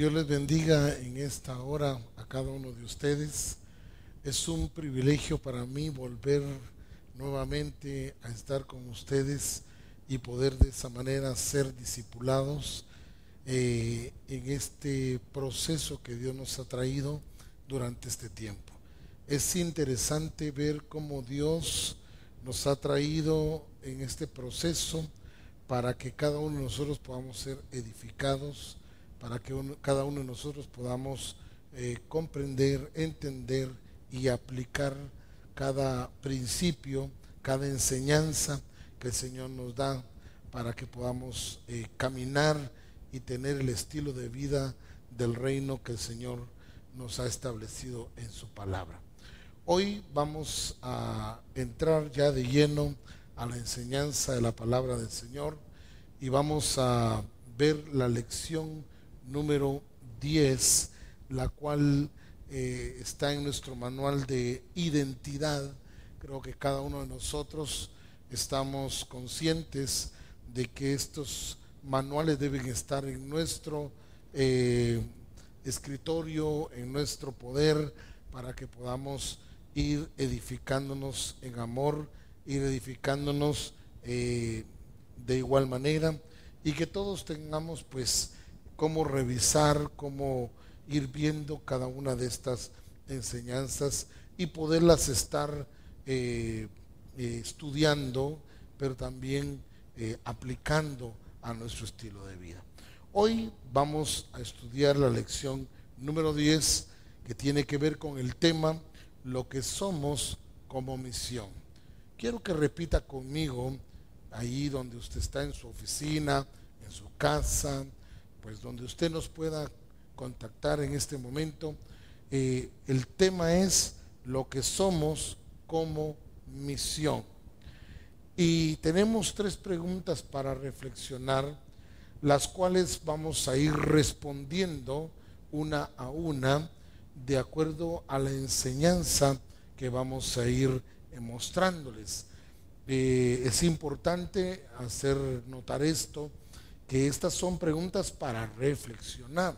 Dios les bendiga en esta hora a cada uno de ustedes. Es un privilegio para mí volver nuevamente a estar con ustedes y poder de esa manera ser discipulados en este proceso que Dios nos ha traído durante este tiempo. Es interesante ver cómo Dios nos ha traído en este proceso para que cada uno de nosotros podamos ser edificados, para que cada uno de nosotros podamos comprender, entender y aplicar cada principio, cada enseñanza que el Señor nos da, para que podamos caminar y tener el estilo de vida del reino que el Señor nos ha establecido en su palabra. Hoy vamos a entrar ya de lleno a la enseñanza de la palabra del Señor y vamos a ver la lección número 10, la cual está en nuestro manual de identidad. Creo que cada uno de nosotros estamos conscientes de que estos manuales deben estar en nuestro escritorio, en nuestro poder, para que podamos ir edificándonos en amor, ir edificándonos de igual manera, y que todos tengamos pues cómo revisar, cómo ir viendo cada una de estas enseñanzas y poderlas estar estudiando, pero también aplicando a nuestro estilo de vida. Hoy vamos a estudiar la lección número 10, que tiene que ver con el tema lo que somos como misión. Quiero que repita conmigo ahí donde usted está, en su oficina, en su casa, pues donde usted nos pueda contactar en este momento. El tema es lo que somos como misión. Y tenemos 3 preguntas para reflexionar, las cuales vamos a ir respondiendo una a una de acuerdo a la enseñanza que vamos a ir mostrándoles. Es importante hacer notar esto, que estas son preguntas para reflexionar,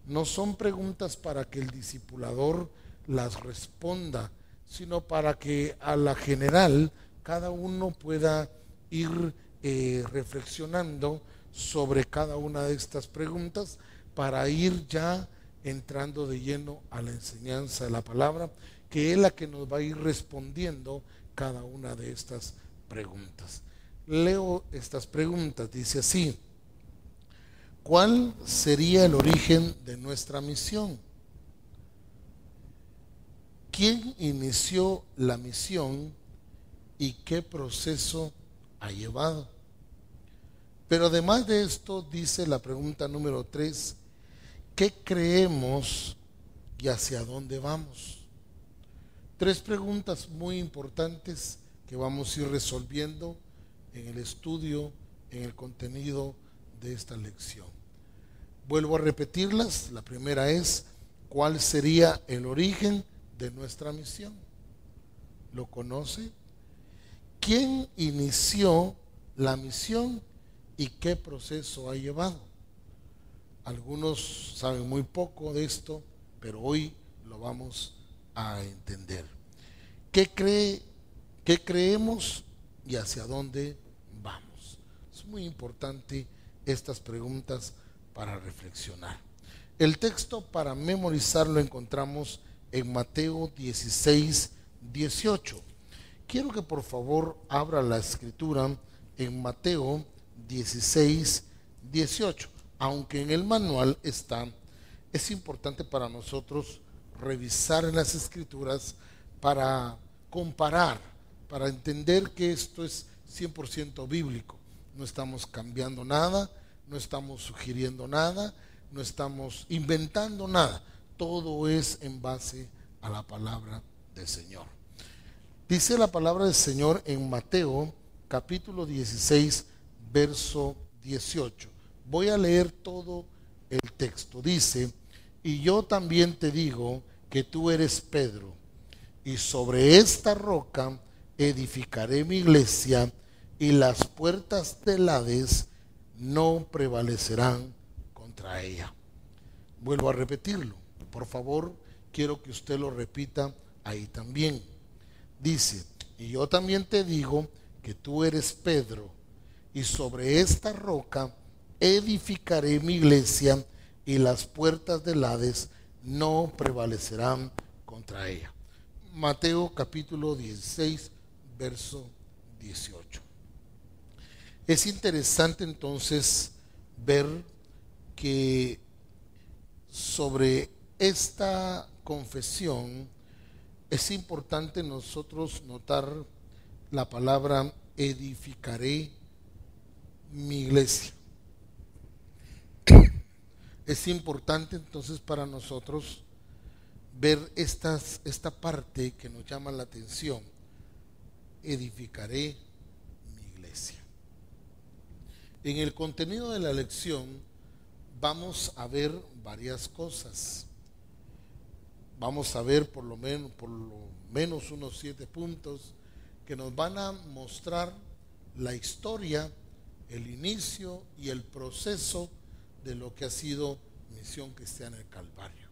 no son preguntas para que el discipulador las responda, sino para que a la general cada uno pueda ir reflexionando sobre cada una de estas preguntas, para ir ya entrando de lleno a la enseñanza de la palabra, que es la que nos va a ir respondiendo cada una de estas preguntas. Leo estas preguntas, dice así: ¿cuál sería el origen de nuestra misión? ¿Quién inició la misión y qué proceso ha llevado? Pero además de esto, dice la pregunta número 3, ¿qué creemos y hacia dónde vamos? 3 preguntas muy importantes que vamos a ir resolviendo en el estudio, en el contenido de esta lección. Vuelvo a repetirlas. La primera es: ¿cuál sería el origen de nuestra misión? ¿Lo conoce? ¿Quién inició la misión y qué proceso ha llevado? Algunos saben muy poco de esto, pero hoy lo vamos a entender. ¿Qué creemos y hacia dónde vamos? Es muy importante estas preguntas para reflexionar. El texto para memorizar lo encontramos en Mateo 16, 18. Quiero que por favor abra la escritura en Mateo 16, 18. Aunque en el manual está, es importante para nosotros revisar en las escrituras para comparar, para entender que esto es 100% bíblico. No estamos cambiando nada, no estamos sugiriendo nada, no estamos inventando nada. Todo es en base a la palabra del Señor. Dice la palabra del Señor en Mateo capítulo 16, verso 18. Voy a leer todo el texto. Dice: y yo también te digo que tú eres Pedro, y sobre esta roca edificaré mi iglesia, y las puertas del Hades no prevalecerán contra ella. Vuelvo a repetirlo. Por favor, quiero que usted lo repita ahí también. Dice: y yo también te digo que tú eres Pedro, y sobre esta roca edificaré mi iglesia, y las puertas del Hades no prevalecerán contra ella. Mateo capítulo 16, verso 18. Es interesante entonces ver que sobre esta confesión es importante nosotros notar la palabra edificaré mi iglesia. Es importante entonces para nosotros ver esta parte que nos llama la atención. Edificaré mi iglesia. En el contenido de la lección vamos a ver varias cosas. Vamos a ver por lo menos unos 7 puntos que nos van a mostrar la historia, el inicio y el proceso de lo que ha sido Misión Cristiana del Calvario.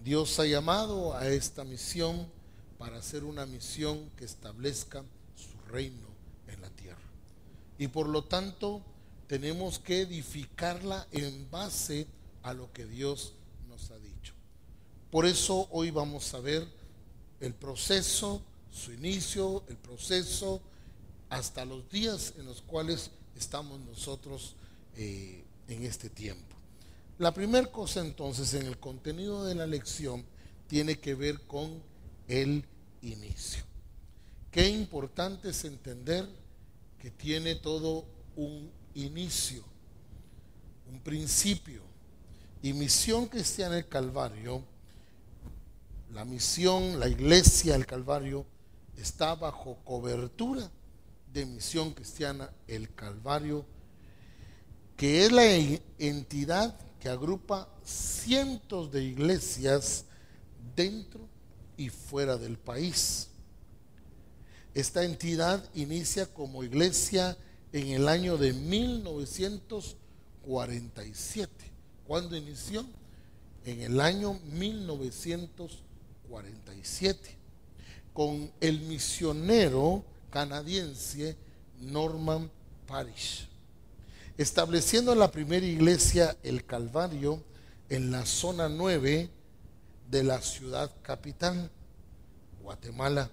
Dios ha llamado a esta misión para hacer una misión que establezca su reino en la tierra. Y por lo tanto tenemos que edificarla en base a lo que Dios nos ha dicho. Por eso hoy vamos a ver el proceso, su inicio, el proceso, hasta los días en los cuales estamos nosotros en este tiempo. La primera cosa entonces en el contenido de la lección tiene que ver con el inicio. Qué importante es entender que tiene todo un inicio, un principio. Y Misión Cristiana del Calvario, la misión, la iglesia del Calvario, está bajo cobertura de Misión Cristiana el Calvario, que es la entidad que agrupa cientos de iglesias dentro y fuera del país. Esta entidad inicia como iglesia en el año de 1947. ¿Cuándo inició? En el año 1947, con el misionero canadiense Norman Parish, estableciendo la primera iglesia, el Calvario, en la zona 9 de la ciudad capital, Guatemala,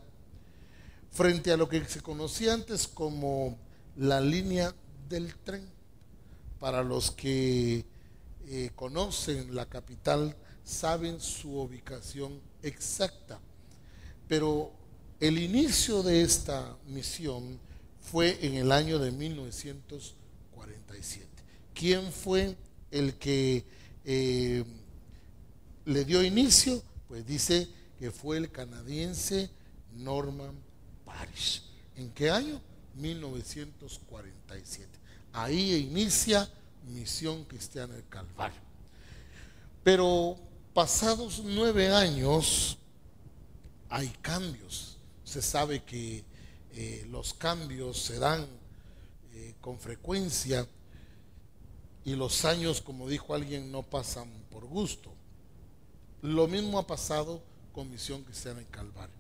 frente a lo que se conocía antes como la línea del tren. Para los que conocen la capital, saben su ubicación exacta. Pero el inicio de esta misión fue en el año de 1947. ¿Quién fue el que le dio inicio? Pues dice que fue el canadiense Norman Parish. ¿En qué año? 1947. Ahí inicia Misión Cristiana del Calvario. Pero pasados 9 años hay cambios. Se sabe que los cambios se dan con frecuencia, y los años, como dijo alguien, no pasan por gusto. Lo mismo ha pasado con Misión Cristiana del Calvario.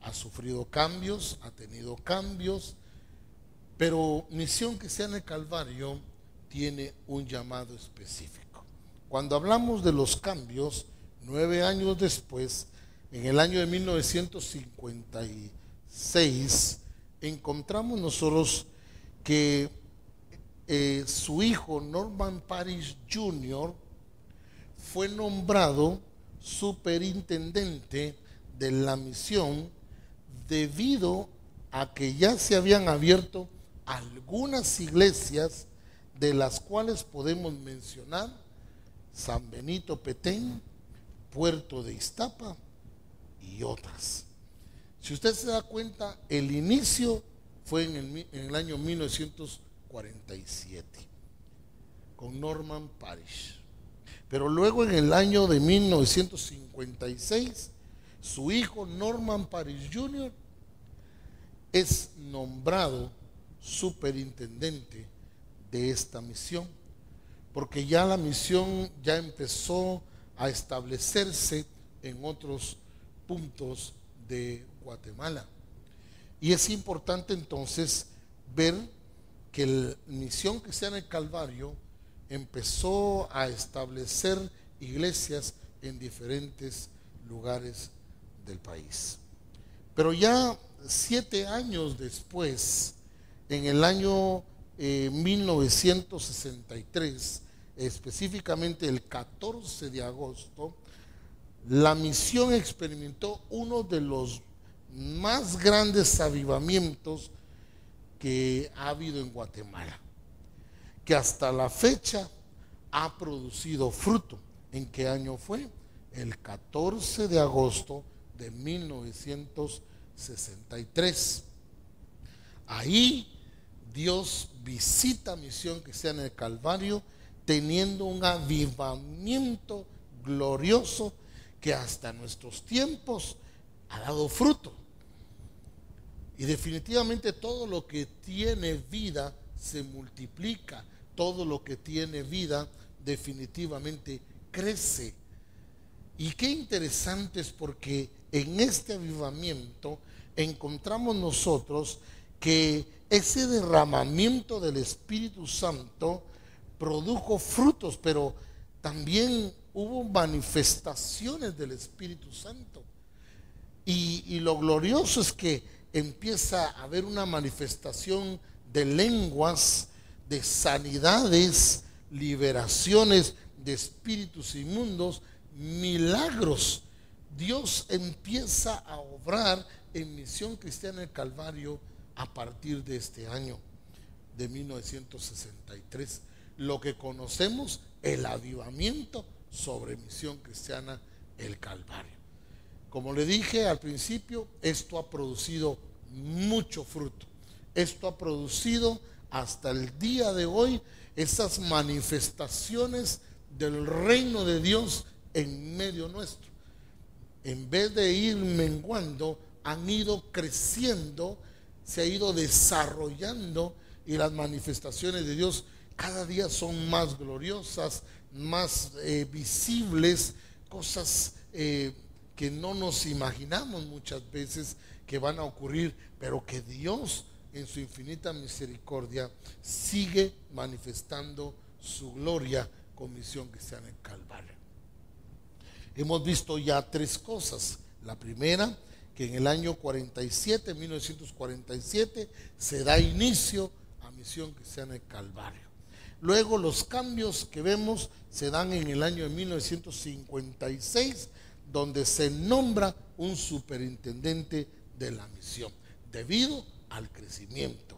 Ha sufrido cambios, ha tenido cambios, pero Misión Cristiana del Calvario tiene un llamado específico. Cuando hablamos de los cambios, 9 años después, en el año de 1956, encontramos nosotros que su hijo Norman Parish Jr. fue nombrado superintendente de la misión, debido a que ya se habían abierto algunas iglesias, de las cuales podemos mencionar San Benito Petén, Puerto de Iztapa y otras. Si usted se da cuenta, el inicio fue en el año 1947 con Norman Parish, pero luego en el año de 1956 su hijo Norman Parish Jr. es nombrado superintendente de esta misión, porque ya la misión ya empezó a establecerse en otros puntos de Guatemala. Y es importante entonces ver que la misión cristiana del Calvario empezó a establecer iglesias en diferentes lugares del país. Pero ya 7 años después, en el año 1963, específicamente el 14 de agosto, la misión experimentó uno de los más grandes avivamientos que ha habido en Guatemala, que hasta la fecha ha producido fruto. ¿En qué año fue? El 14 de agosto de 1963. Ahí Dios visita Misión Cristiana del Calvario teniendo un avivamiento glorioso que hasta nuestros tiempos ha dado fruto. Y definitivamente todo lo que tiene vida se multiplica, todo lo que tiene vida definitivamente crece. Y qué interesante es porque en este avivamiento encontramos nosotros que ese derramamiento del Espíritu Santo produjo frutos, pero también hubo manifestaciones del Espíritu Santo. Y lo glorioso es que empieza a haber una manifestación de lenguas, de sanidades, liberaciones de espíritus inmundos, milagros. Dios empieza a obrar en Misión Cristiana del Calvario a partir de este año de 1963, lo que conocemos el avivamiento sobre Misión Cristiana el Calvario. Como le dije al principio, esto ha producido mucho fruto. Esto ha producido hasta el día de hoy esas manifestaciones del reino de Dios en medio nuestro. En vez de ir menguando, han ido creciendo, se ha ido desarrollando, y las manifestaciones de Dios cada día son más gloriosas, más visibles, cosas que no nos imaginamos muchas veces que van a ocurrir, pero que Dios en su infinita misericordia sigue manifestando su gloria con Misión Cristiana en Calvario. Hemos visto ya 3 cosas. La primera, que en el año 47, 1947, se da inicio a Misión Cristiana en Calvario. Luego los cambios que vemos se dan en el año de 1956, donde se nombra un superintendente de la misión, debido al crecimiento.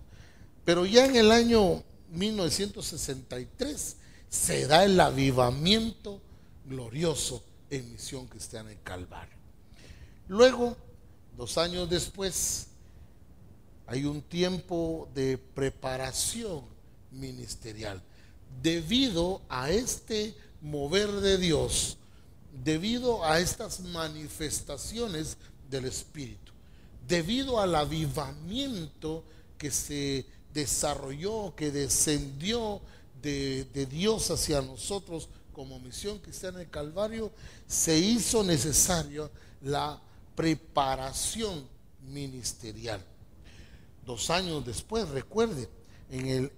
Pero ya en el año 1963 se da el avivamiento glorioso en Misión Cristiana en Calvario. Luego, 2 años después, hay un tiempo de preparación ministerial. Debido a este mover de Dios, debido a estas manifestaciones del Espíritu, debido al avivamiento que se desarrolló, que descendió de Dios hacia nosotros como Misión Cristiana del Calvario, se hizo necesaria la preparación ministerial. 2 años después, recuerde, en el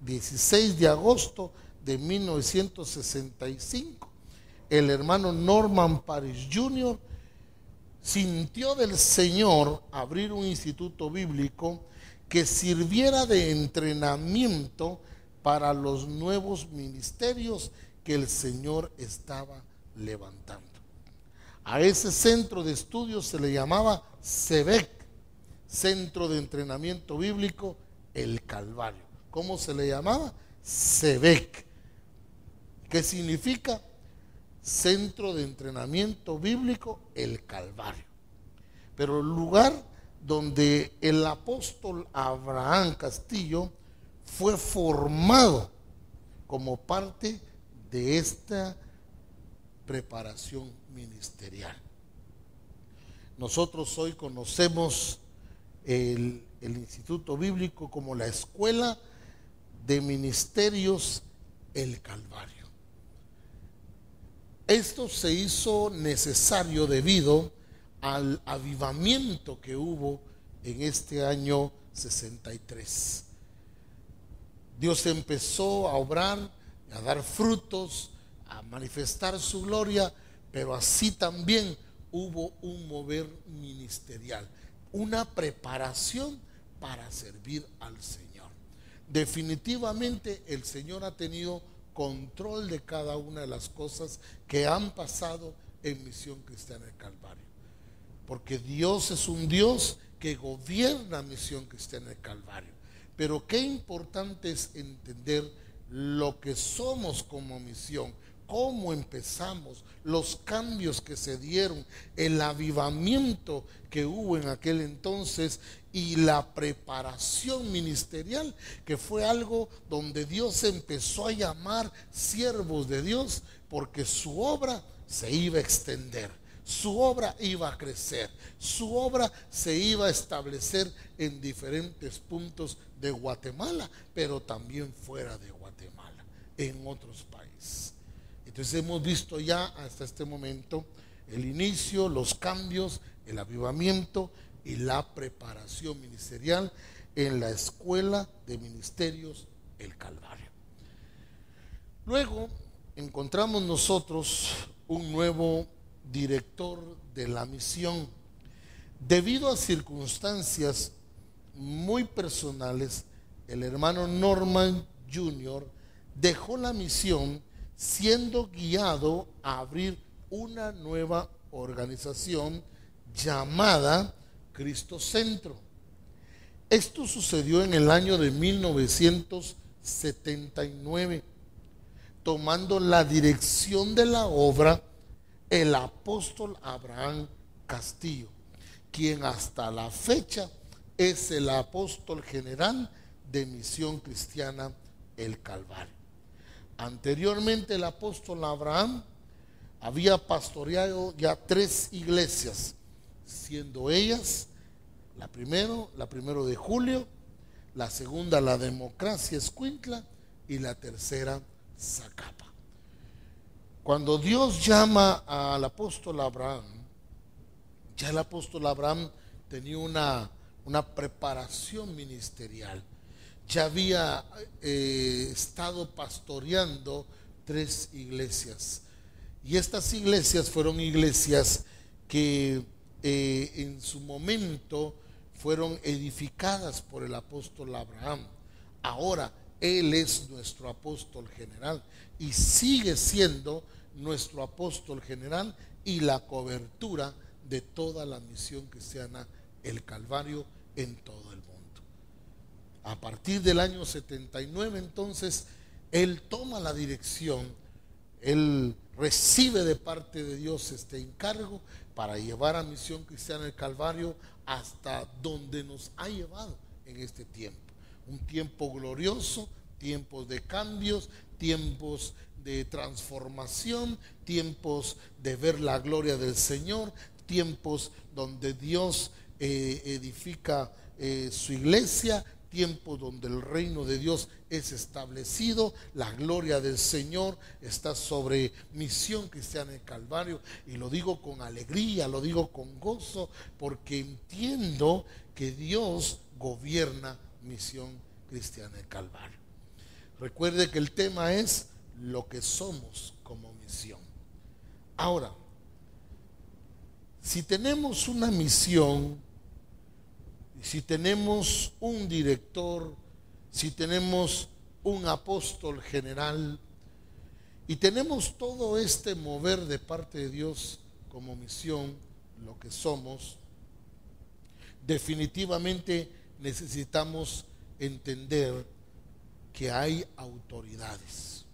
16 de agosto de 1965, el hermano Norman Parrish Jr. sintió del Señor abrir un instituto bíblico que sirviera de entrenamiento para los nuevos ministerios que el Señor estaba levantando. A ese centro de estudios se le llamaba CEBEC, Centro de Entrenamiento Bíblico El Calvario. ¿Cómo se le llamaba? CEBEC. ¿Qué significa? Centro de Entrenamiento Bíblico El Calvario. Pero el lugar donde el apóstol Abraham Castillo fue formado como parte de esta preparación ministerial. Nosotros hoy conocemos el Instituto Bíblico como la Escuela de Ministerios el Calvario. Esto se hizo necesario debido al avivamiento que hubo en este año 63. Dios empezó a obrar, a dar frutos, a manifestar su gloria, pero así también hubo un mover ministerial, una preparación para servir al Señor. Definitivamente el Señor ha tenido control de cada una de las cosas que han pasado en Misión Cristiana del Calvario, porque Dios es un Dios que gobierna Misión Cristiana del Calvario. Pero qué importante es entender lo que somos como misión, cómo empezamos, los cambios que se dieron, el avivamiento que hubo en aquel entonces y la preparación ministerial, que fue algo donde Dios empezó a llamar siervos de Dios, porque su obra se iba a extender, su obra iba a crecer, su obra se iba a establecer en diferentes puntos de Guatemala, pero también fuera de Guatemala, en otros países. Entonces hemos visto ya hasta este momento el inicio, los cambios, el avivamiento y la preparación ministerial en la Escuela de Ministerios El Calvario. Luego encontramos nosotros un nuevo director de la misión. Debido a circunstancias muy personales, el hermano Norman Jr. dejó la misión, siendo guiado a abrir una nueva organización llamada Cristo Centro. Esto sucedió en el año de 1979, tomando la dirección de la obra el apóstol Abraham Castillo, quien hasta la fecha es el apóstol general de Misión Cristiana El Calvario. Anteriormente el apóstol Abraham había pastoreado ya 3 iglesias, siendo ellas la primero de Julio, la segunda la Democracia Escuintla y la tercera Zacapa. Cuando Dios llama al apóstol Abraham, ya el apóstol Abraham tenía una preparación ministerial. Ya había estado pastoreando 3 iglesias. Y estas iglesias fueron iglesias que en su momento fueron edificadas por el apóstol Abraham. Ahora él es nuestro apóstol general y sigue siendo nuestro apóstol general y la cobertura de toda la misión cristiana El Calvario en todo el mundo. A partir del año 79, entonces, él toma la dirección, él recibe de parte de Dios este encargo para llevar a Misión Cristiana El Calvario hasta donde nos ha llevado en este tiempo. Un tiempo glorioso, tiempos de cambios, tiempos de transformación, tiempos de ver la gloria del Señor, tiempos donde Dios edifica su iglesia, tiempos donde el reino de Dios es establecido, la gloria del Señor está sobre Misión Cristiana El Calvario, y lo digo con alegría, lo digo con gozo, porque entiendo que Dios gobierna Misión Cristiana El Calvario. Recuerde que el tema es lo que somos como misión. Ahora, si tenemos una misión, si tenemos un director, si tenemos un apóstol general y tenemos todo este mover de parte de Dios como misión, lo que somos, definitivamente necesitamos entender que hay autoridades.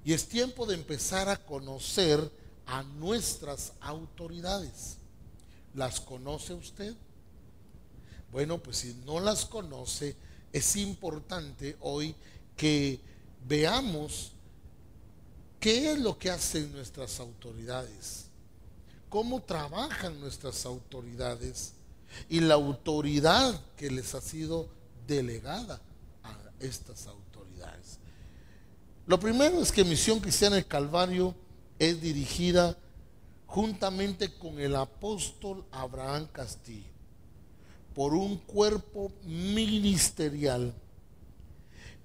Y es tiempo de empezar a conocer a nuestras autoridades. ¿Las conoce usted? Bueno, pues si no las conoce, es importante hoy que veamos qué es lo que hacen nuestras autoridades, cómo trabajan nuestras autoridades y la autoridad que les ha sido delegada a estas autoridades. Lo primero es que Misión Cristiana del Calvario es dirigida juntamente con el apóstol Abraham Castillo por un cuerpo ministerial.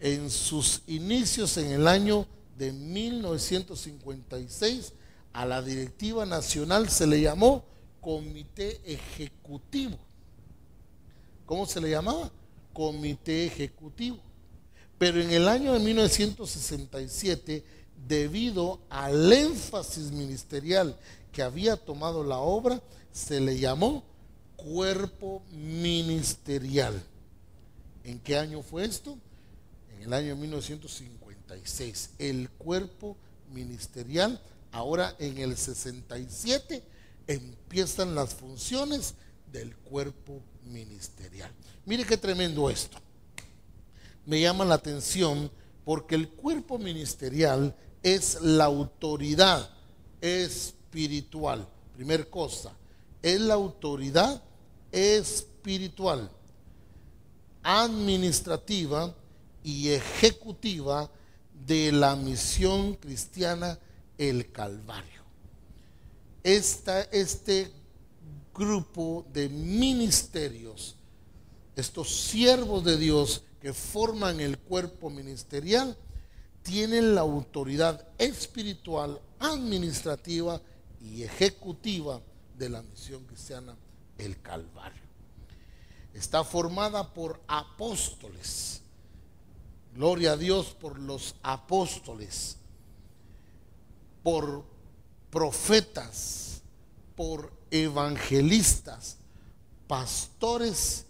En sus inicios en el año de 1956, a la directiva nacional se le llamó Comité Ejecutivo. ¿Cómo se le llamaba? Comité Ejecutivo. Pero en el año de 1967, debido al énfasis ministerial que había tomado la obra, se le llamó Cuerpo Ministerial. ¿En qué año fue esto? En el año 1956. El Cuerpo Ministerial. Ahora en el 67 empiezan las funciones del Cuerpo Ministerial. Mire qué tremendo esto. Me llama la atención porque el cuerpo ministerial es la autoridad espiritual. Primer cosa, es la autoridad espiritual, administrativa y ejecutiva de la Misión Cristiana El Calvario. Este grupo de ministerios, estos siervos de Dios que forman el cuerpo ministerial, tienen la autoridad espiritual, administrativa y ejecutiva de la Misión Cristiana El Calvario. Está formada por apóstoles. Gloria a Dios por los apóstoles, por profetas, por evangelistas, pastores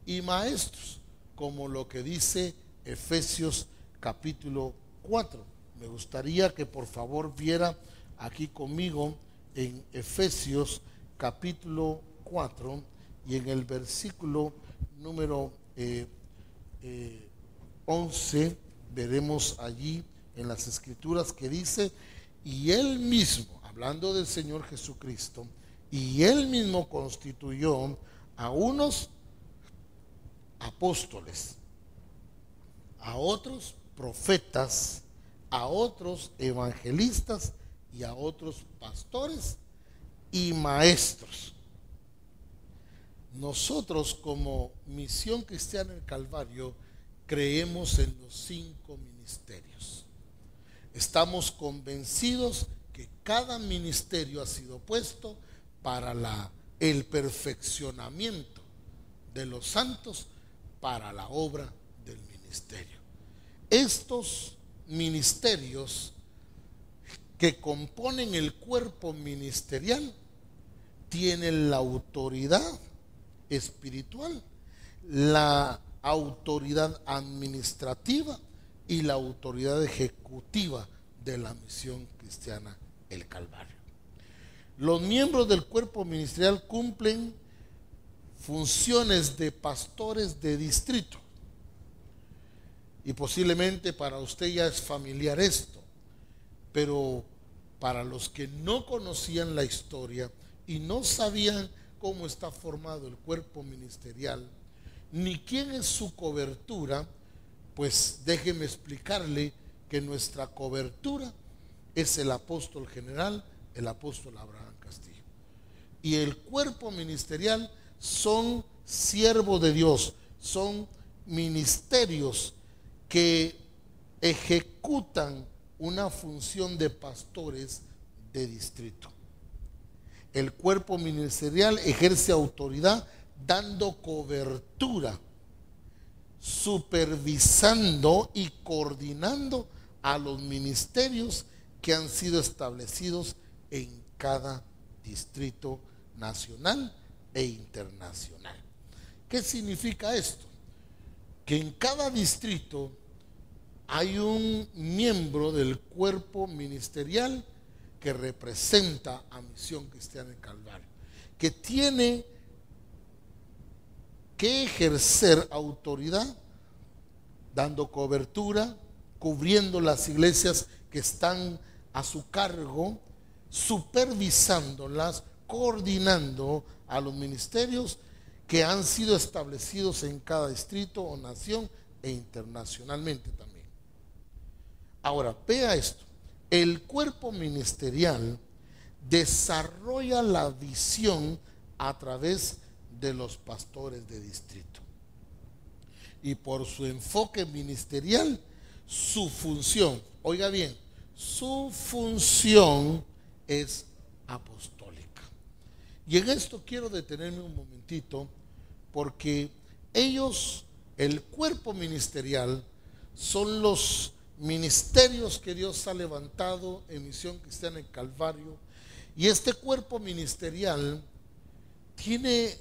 y maestros, como lo que dice Efesios capítulo 4. Me gustaría que por favor viera aquí conmigo en Efesios capítulo 4 y en el versículo número 11, veremos allí en las escrituras que dice: y él mismo, hablando del Señor Jesucristo, y él mismo constituyó a unos apóstoles, a otros profetas, a otros evangelistas y a otros pastores y maestros. Nosotros como Misión Cristiana del Calvario creemos en los 5 ministerios. Estamos convencidos que cada ministerio ha sido puesto para el perfeccionamiento de los santos, para la obra del ministerio. Estos ministerios que componen el cuerpo ministerial tienen la autoridad espiritual, la autoridad administrativa y la autoridad ejecutiva de la Misión Cristiana El Calvario. Los miembros del cuerpo ministerial cumplen funciones de pastores de distrito. Y posiblemente para usted ya es familiar esto, pero para los que no conocían la historia y no sabían cómo está formado el cuerpo ministerial, ni quién es su cobertura, pues déjeme explicarle que nuestra cobertura es el apóstol general, el apóstol Abraham Castillo. Y el cuerpo ministerial son siervos de Dios, son ministerios que ejecutan una función de pastores de distrito. El cuerpo ministerial ejerce autoridad dando cobertura, supervisando y coordinando a los ministerios que han sido establecidos en cada distrito nacional e internacional. ¿Qué significa esto? Que en cada distrito hay un miembro del cuerpo ministerial que representa a Misión Cristiana del Calvario, que tiene que ejercer autoridad, dando cobertura, cubriendo las iglesias que están a su cargo, supervisándolas, coordinando a los ministerios que han sido establecidos en cada distrito o nación e internacionalmente también. Ahora, vea esto. El cuerpo ministerial desarrolla la visión a través de los pastores de distrito. Y por su enfoque ministerial, su función, oiga bien, su función es apostólica. Y en esto quiero detenerme un momentito, porque ellos, el cuerpo ministerial, son los ministerios que Dios ha levantado en Misión Cristiana en Calvario. Y este cuerpo ministerial tiene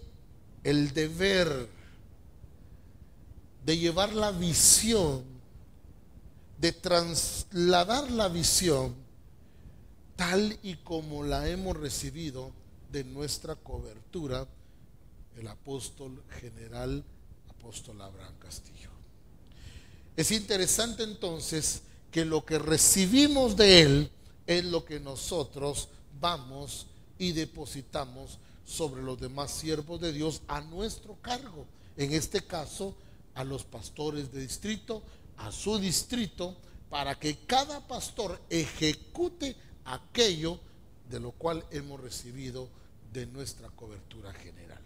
el deber de llevar la visión, de trasladar la visión tal y como la hemos recibido de nuestra cobertura, el apóstol general, apóstol Abraham Castillo. Es interesante entonces que lo que recibimos de él es lo que nosotros vamos y depositamos sobre los demás siervos de Dios a nuestro cargo. En este caso, a los pastores de distrito, a su distrito, para que cada pastor ejecute aquello de lo cual hemos recibido de nuestra cobertura general.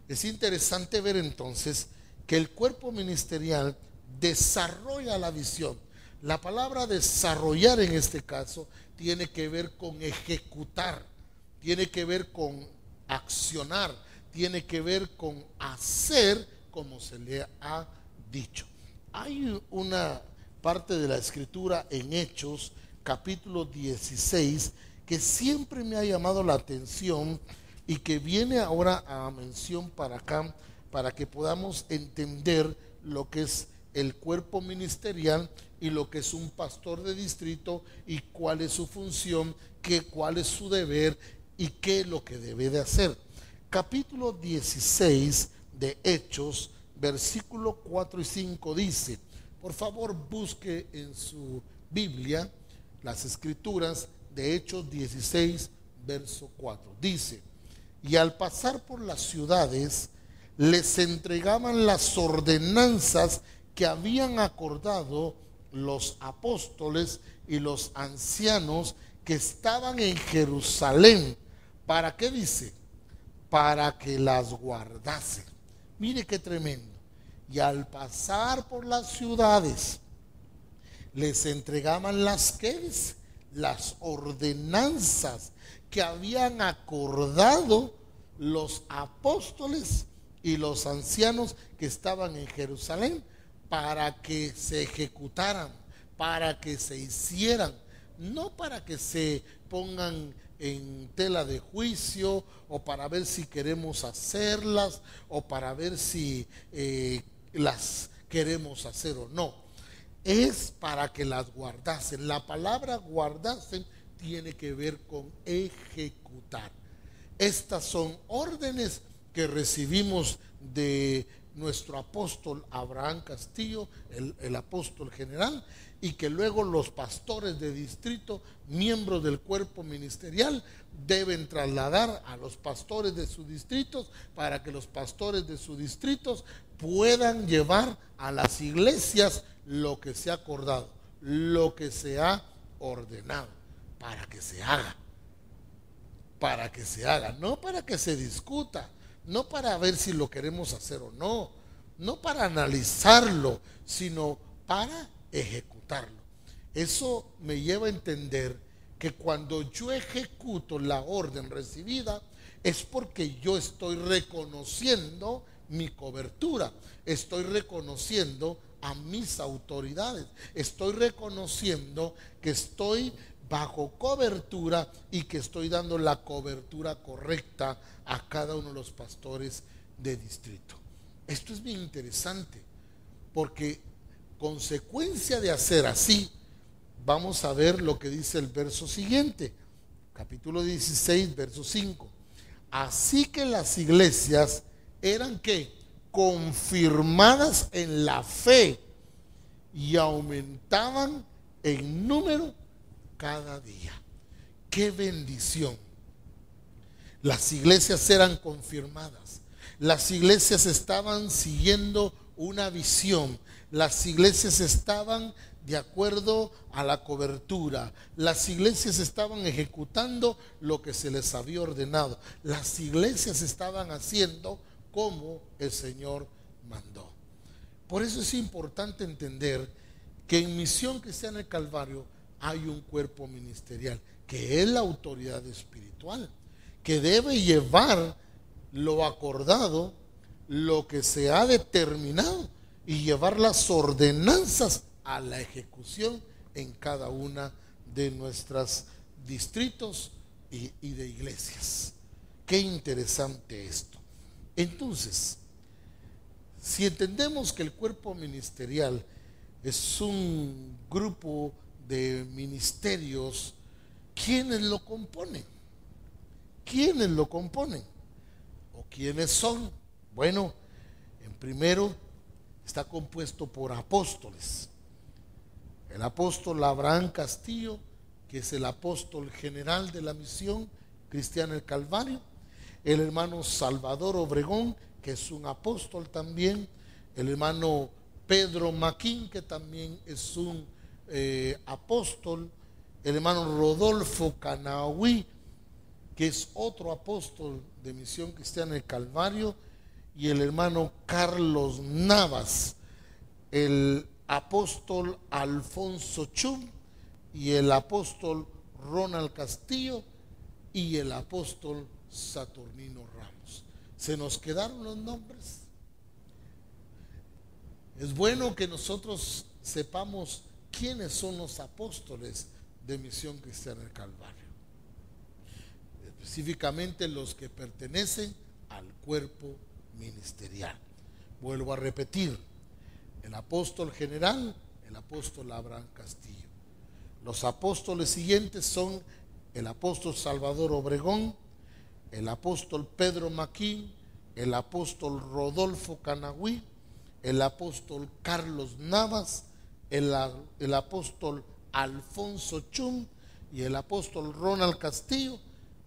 Es interesante ver entonces que el cuerpo ministerial desarrolla la visión. La palabra desarrollar en este caso tiene que ver con ejecutar, tiene que ver con accionar, tiene que ver con hacer como se le ha dicho. Hay una parte de la escritura en Hechos capítulo 16 que siempre me ha llamado la atención y que viene ahora a mención para acá, para que podamos entender lo que es el cuerpo ministerial y lo que es un pastor de distrito y cuál es su función, cuál es su deber y qué es lo que debe de hacer. Capítulo 16 de Hechos, versículo 4 y 5 dice, por favor busque en su Biblia las escrituras de Hechos 16, verso 4. Dice, y al pasar por las ciudades, les entregaban las ordenanzas que habían acordado los apóstoles y los ancianos que estaban en Jerusalén. ¿Para qué dice? Para que las guardasen. Mire qué tremendo. Y al pasar por las ciudades, les entregaban las ordenanzas que habían acordado los apóstoles y los ancianos que estaban en Jerusalén, para que se ejecutaran, para que se hicieran, no para que se pongan en tela de juicio o para ver si queremos hacerlas o para ver si las queremos hacer o no. Es para que las guardasen. La palabra guardasen tiene que ver con ejecutar. Estas son órdenes que recibimos de nuestro apóstol Abraham Castillo, el apóstol general, y que luego los pastores de distrito, miembros del cuerpo ministerial, deben trasladar a los pastores de sus distritos para que los pastores de sus distritos puedan llevar a las iglesias lo que se ha acordado, lo que se ha ordenado, para que se haga, no para que se discuta, no para ver si lo queremos hacer o no, no para analizarlo, sino para ejecutarlo. Eso me lleva a entender que cuando yo ejecuto la orden recibida es porque yo estoy reconociendo mi cobertura, estoy reconociendo a mis autoridades, estoy reconociendo que estoy bajo cobertura y que estoy dando la cobertura correcta a cada uno de los pastores de distrito. Esto es bien interesante porque consecuencia de hacer así, vamos a ver lo que dice el verso siguiente, capítulo 16, verso 5. Así que las iglesias eran ¿qué? Confirmadas en la fe y aumentaban en número cada día. ¡Qué bendición! Las iglesias eran confirmadas. Las iglesias estaban siguiendo una visión. Las iglesias estaban de acuerdo a la cobertura. Las iglesias estaban ejecutando lo que se les había ordenado. Las iglesias estaban haciendo como el Señor mandó. Por eso es importante entender que en Misión Cristiana del Calvario hay un cuerpo ministerial, que es la autoridad espiritual, que debe llevar lo acordado, lo que se ha determinado, y llevar las ordenanzas a la ejecución en cada una de nuestros distritos y de iglesias. Qué interesante esto. Entonces, si entendemos que el cuerpo ministerial es un grupo de ministerios, ¿quiénes lo componen? ¿Quiénes lo componen? ¿O quiénes son? Bueno, en primero está compuesto por apóstoles. El apóstol Abraham Castillo, que es el apóstol general de la Misión Cristiana del Calvario. El hermano Salvador Obregón, que es un apóstol también. El hermano Pedro Maquín, que también es un apóstol. El hermano Rodolfo Canahui, que es otro apóstol de Misión Cristiana del Calvario. Y el hermano Carlos Navas, el apóstol Alfonso Chum, y el apóstol Ronald Castillo, y el apóstol Saturnino Ramos. ¿Se nos quedaron los nombres? Es bueno que nosotros sepamos quiénes son los apóstoles de Misión Cristiana del Calvario, específicamente los que pertenecen al cuerpo ministerial. Vuelvo a repetir: el apóstol general, el apóstol Abraham Castillo. Los apóstoles siguientes son el apóstol Salvador Obregón, el apóstol Pedro Maquín, el apóstol Rodolfo Canahui, el apóstol Carlos Navas, el apóstol Alfonso Chum, y el apóstol Ronald Castillo,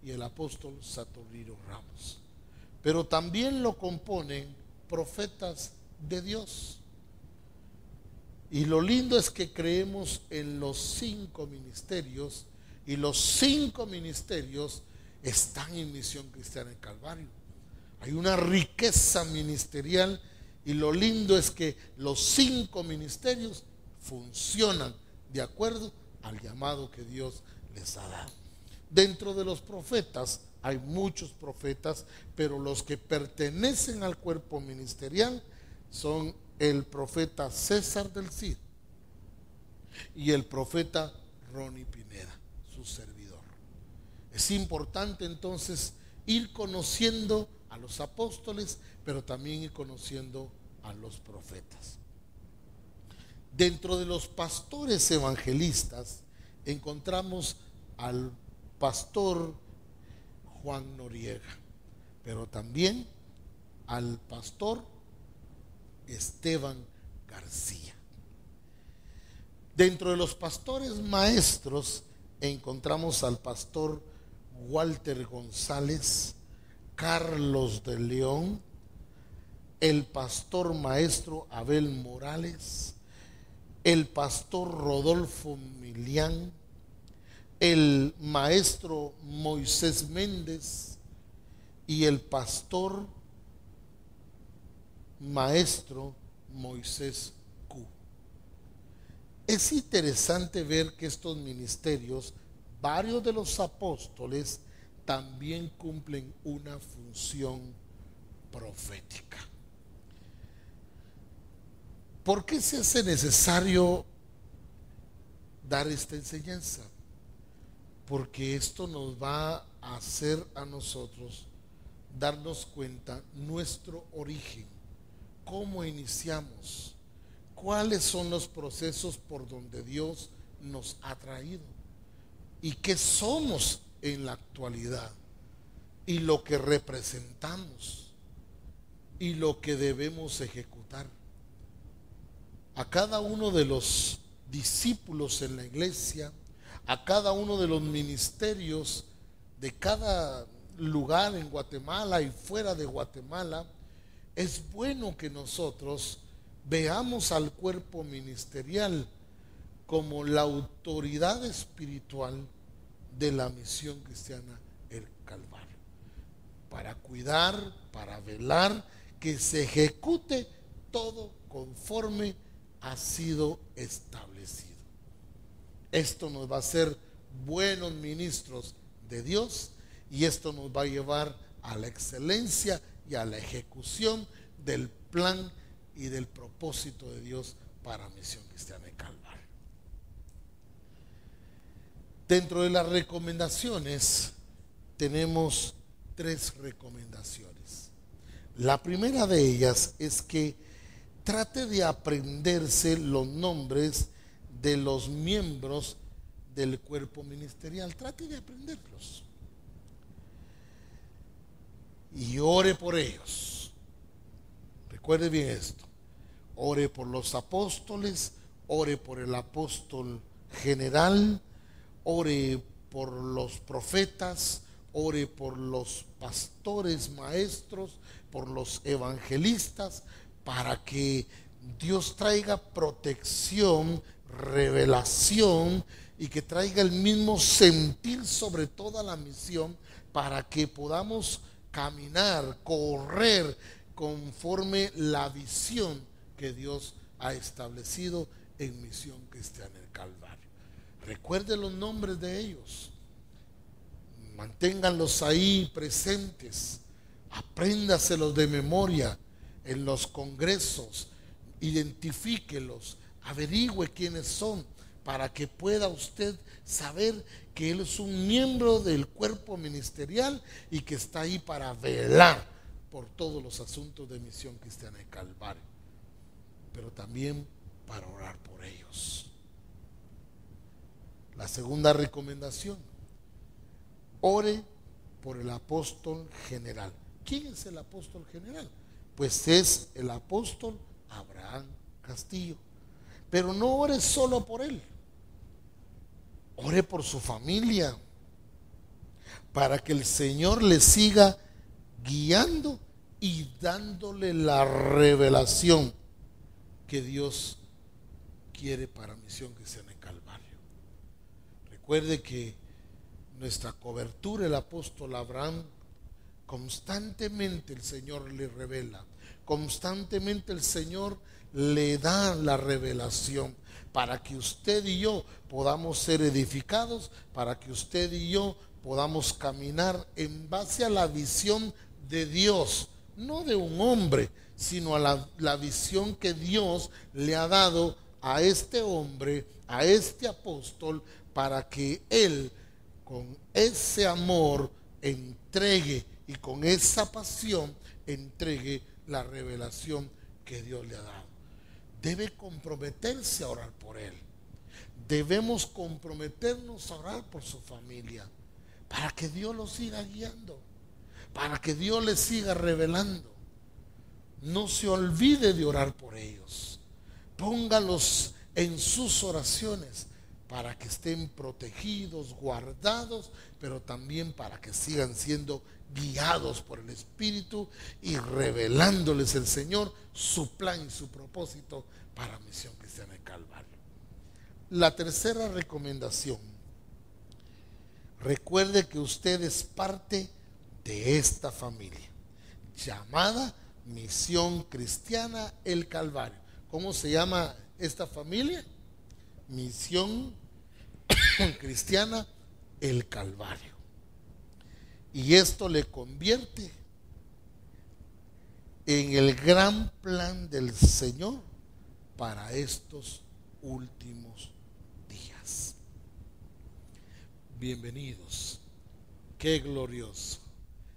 y el apóstol Saturnino Ramos. Pero también lo componen profetas de Dios. Y lo lindo es que creemos en los 5 ministerios, y los 5 ministerios están en Misión Cristiana del Calvario. Hay una riqueza ministerial, y lo lindo es que los 5 ministerios funcionan de acuerdo al llamado que Dios les ha dado. Dentro de los profetas hay muchos profetas, pero los que pertenecen al cuerpo ministerial son el profeta César del Cid y el profeta Ronnie Pineda, su servidor. Es importante entonces ir conociendo a los apóstoles, pero también ir conociendo a los profetas. Dentro de los pastores evangelistas encontramos al pastor Juan Noriega, pero también al pastor Esteban García. Dentro de los pastores maestros encontramos al pastor Walter González, Carlos de León, el pastor maestro Abel Morales, el pastor Rodolfo Milián, el maestro Moisés Méndez y el pastor maestro Moisés Q. Es interesante ver que estos ministerios, varios de los apóstoles, también cumplen una función profética. ¿Por qué se hace necesario dar esta enseñanza? Porque esto nos va a hacer a nosotros darnos cuenta nuestro origen, cómo iniciamos, cuáles son los procesos por donde Dios nos ha traído y qué somos en la actualidad, y lo que representamos y lo que debemos ejecutar. A cada uno de los discípulos en la iglesia, a cada uno de los ministerios de cada lugar en Guatemala y fuera de Guatemala, es bueno que nosotros veamos al cuerpo ministerial como la autoridad espiritual de la misión cristiana El Calvario, para cuidar, para velar que se ejecute todo conforme ha sido establecido. Esto nos va a hacer buenos ministros de Dios y esto nos va a llevar a la excelencia y a la ejecución del plan y del propósito de Dios para Misión Cristiana El Calvario. Dentro de las recomendaciones tenemos 3 recomendaciones. La primera de ellas es que trate de aprenderse los nombres de los miembros del cuerpo ministerial. Trate de aprenderlos. Y ore por ellos. Recuerde bien esto. Ore por los apóstoles, ore por el apóstol general, ore por los profetas, ore por los pastores, maestros, por los evangelistas, para que Dios traiga protección, revelación y que traiga el mismo sentir sobre toda la misión, para que podamos caminar, correr conforme la visión que Dios ha establecido en Misión Cristiana El Calvario. Recuerde los nombres de ellos, manténganlos ahí presentes, apréndaselos de memoria en los congresos, identifíquelos, averigüe quiénes son, para que pueda usted saber que él es un miembro del cuerpo ministerial y que está ahí para velar por todos los asuntos de Misión Cristiana El Calvario, pero también para orar por ellos. La segunda recomendación: ore por el apóstol general. ¿Quién es el apóstol general? Pues es el apóstol Abraham Castillo. Pero no ore solo por él, ore por su familia, para que el Señor le siga guiando y dándole la revelación que Dios quiere para Misión Cristiana El Calvario. Recuerde que nuestra cobertura, el apóstol Abraham, constantemente el Señor le revela, constantemente el Señor le da la revelación para que usted y yo podamos ser edificados, para que usted y yo podamos caminar en base a la visión de Dios, no de un hombre, sino a la visión que Dios le ha dado a este hombre, a este apóstol, para que él con ese amor entregue y con esa pasión entregue la revelación que Dios le ha dado. Debe comprometerse a orar por él. Debemos comprometernos a orar por su familia, para que Dios lo siga guiando, para que Dios le siga revelando. No se olvide de orar por ellos. Póngalos en sus oraciones para que estén protegidos, guardados, pero también para que sigan siendo guiados por el Espíritu y revelándoles el Señor su plan y su propósito para Misión Cristiana El Calvario. La tercera recomendación: recuerde que usted es parte de esta familia llamada Misión Cristiana El Calvario. ¿Cómo se llama esta familia? Misión Cristiana El Calvario. Y esto le convierte en el gran plan del Señor para estos últimos días. Bienvenidos. Qué glorioso.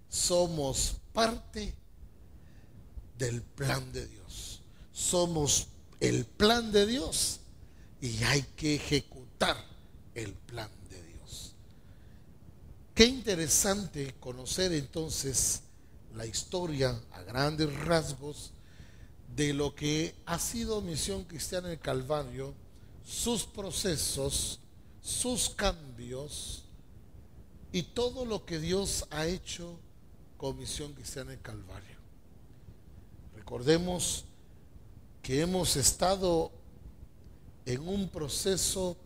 Somos parte del plan de Dios. Somos el plan de Dios y hay que ejecutar el plan de Dios. Qué interesante conocer entonces la historia a grandes rasgos de lo que ha sido Misión Cristiana El Calvario, sus procesos, sus cambios y todo lo que Dios ha hecho con Misión Cristiana El Calvario. Recordemos que hemos estado en un proceso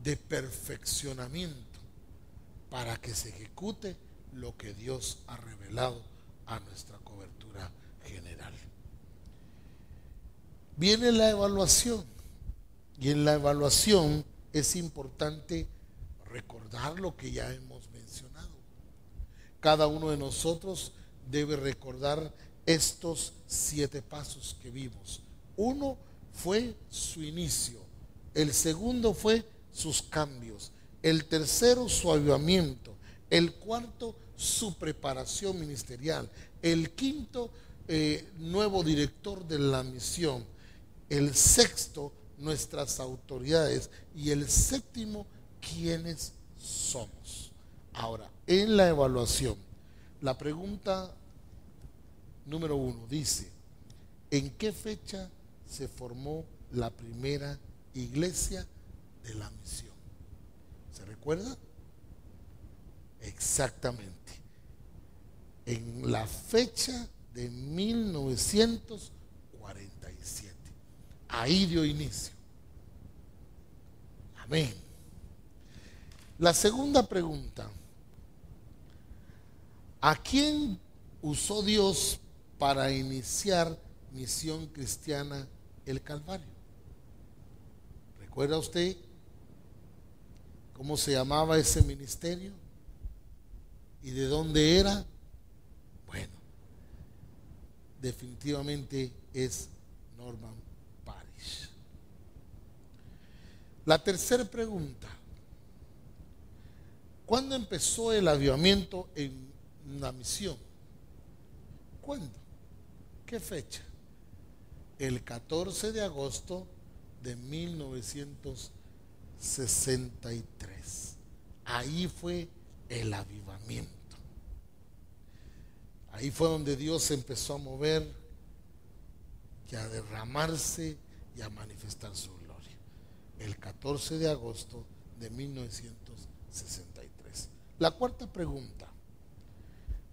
de perfeccionamiento para que se ejecute lo que Dios ha revelado a nuestra cobertura general. Viene la evaluación, y en la evaluación es importante recordar lo que ya hemos mencionado. Cada uno de nosotros debe recordar estos 7 pasos que vimos. Uno fue su inicio, el segundo fue sus cambios, el tercero su avivamiento, el cuarto su preparación ministerial, el quinto nuevo director de la misión, el sexto nuestras autoridades y el séptimo quiénes somos. Ahora, en la evaluación, la pregunta número 1 dice: ¿en qué fecha se formó la primera iglesia de la misión? ¿Se recuerda? Exactamente, en la fecha de 1947. Ahí dio inicio. Amén. La segunda pregunta: ¿a quién usó Dios para iniciar Misión Cristiana El Calvario? ¿Recuerda usted cómo se llamaba ese ministerio? ¿Y de dónde era? Bueno, definitivamente es Norman Parish. La tercera pregunta: ¿cuándo empezó el avivamiento en la misión? ¿Cuándo? ¿Qué fecha? El 14 de agosto de 1963. Ahí fue el avivamiento. Ahí fue donde Dios se empezó a mover y a derramarse y a manifestar su gloria. El 14 de agosto de 1963. La cuarta pregunta: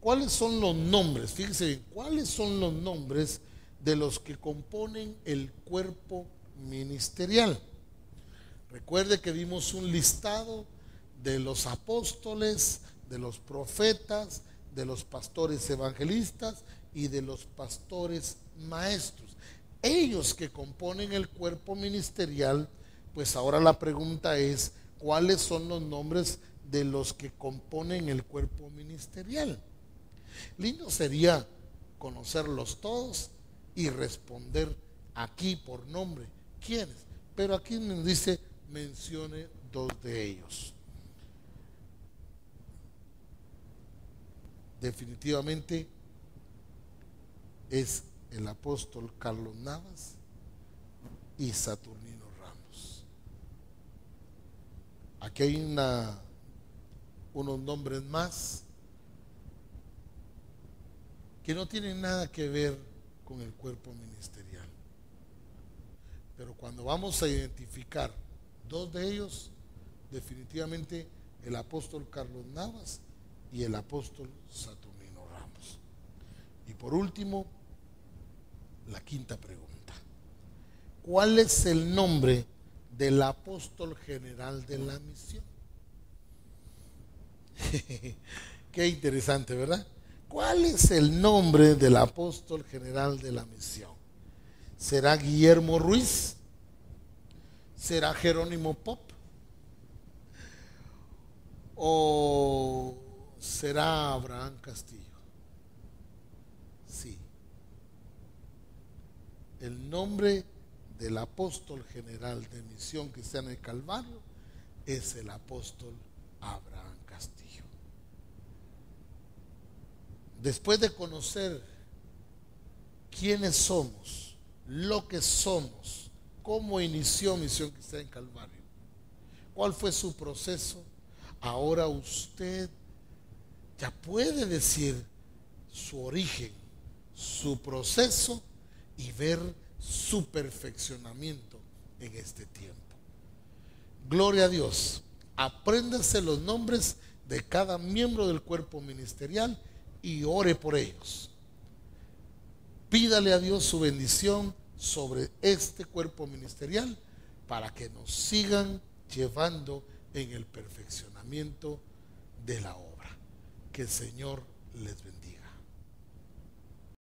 ¿cuáles son los nombres? Fíjense bien, ¿cuáles son los nombres de los que componen el cuerpo ministerial? Recuerde que vimos un listado de los apóstoles, de los profetas, de los pastores evangelistas y de los pastores maestros. Ellos que componen el cuerpo ministerial. Pues ahora la pregunta es: ¿cuáles son los nombres de los que componen el cuerpo ministerial? Lindo sería conocerlos todos y responder aquí por nombre quiénes, pero aquí nos dice: mencione 2 de ellos. Definitivamente es el apóstol Carlos Navas y Saturnino Ramos. Aquí hay unos nombres más que no tienen nada que ver con el cuerpo ministerial, pero cuando vamos a identificar 2 de ellos, definitivamente el apóstol Carlos Navas y el apóstol Saturnino Ramos. Y por último, la quinta pregunta: ¿cuál es el nombre del apóstol general de la misión? Qué interesante, ¿verdad? ¿Cuál es el nombre del apóstol general de la misión? ¿Será Guillermo Ruiz? ¿Será Jerónimo Pop? ¿O será Abraham Castillo? Sí. El nombre del apóstol general de Misión Cristiana del Calvario es el apóstol Abraham Castillo. Después de conocer quiénes somos, lo que somos, cómo inició Misión Cristiana del Calvario, cuál fue su proceso, ahora usted ya puede decir su origen, su proceso y ver su perfeccionamiento en este tiempo. Gloria a Dios. Apréndase los nombres de cada miembro del cuerpo ministerial y ore por ellos. Pídale a Dios su bendición sobre este cuerpo ministerial para que nos sigan llevando en el perfeccionamiento de la obra. Que el Señor les bendiga.